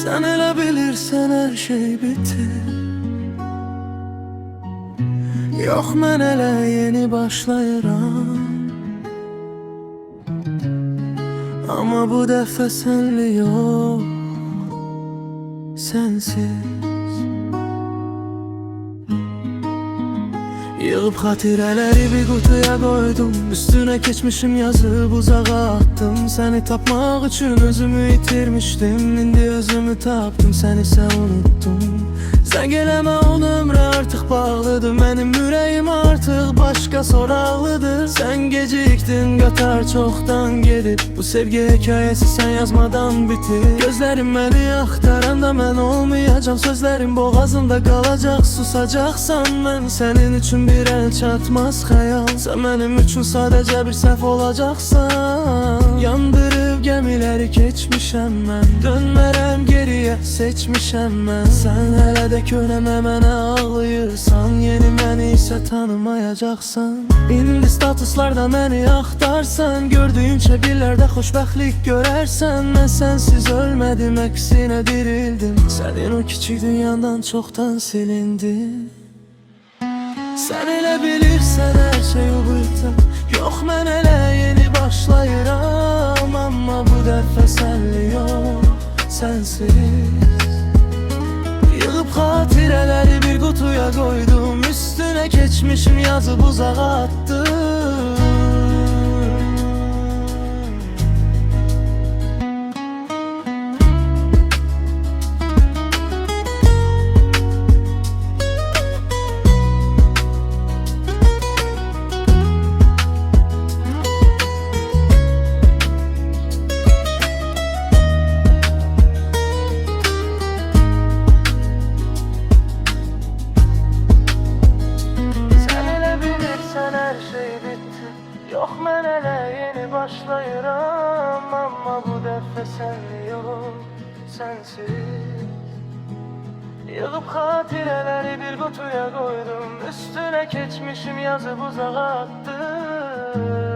Sen elə bilirsən hər şey bitir. Yox, mən elə yeni başlayıram. Amma bu dəfə sənli yox, sənsiz. Yığıb xatirələri bir qutuya qoydum, üstünə keçmişim yazıb uzağa attım. Səni tapmaq üçün özümü itirmişdim, indi özümü tapdım, səni isə unuttum. Zəng eləmə, ol ömrə artıq bağlıdır, mənim ürəyim artıq başqa soraqlıdır. Sən gecikdin, qatar çoxdan gedib, bu sevgi hekayəsi sən yazmadan bitir. Gözlərim məni axtaranda mən olmayacam, sözlərim boğazımda qalacaq, susacaqsan. Mən sənin üçün bir əl çatmaz xəyal, sən mənim üçün sadəcə bir səhv olacaqsan. Yandırıb gəmiləri keçmişəm mən, dönmərəm geriyə seçmişəm mən. Sən hələ də könəmə mənə ağlayırsan, yeni məni isə tanımayacaqsan. İndi statuslarda məni axtarsan, gördüyün çəbirlərdə xoşbəxtlik görərsən. Mən sənsiz ölmədim, əksinə dirildim, sənin o kiçik dünyandan çoxdan silindim. Sən elə bilirsən hər şey uğurda, yox, mən elə yeni başlayıram. Amma bu dəfə sənli yox, sənsiz. Yığıb xatirələri bir qutuya qoydum, üstünə keçmişim yazıb uzağa attım. Yox, mən elə yeni başlayıram. Amma bu dəfə sənli yox, sənsiz. Yığıb xatirələri bir qutuya qoydum, üstünə keçmişim yazıb uzağa attım.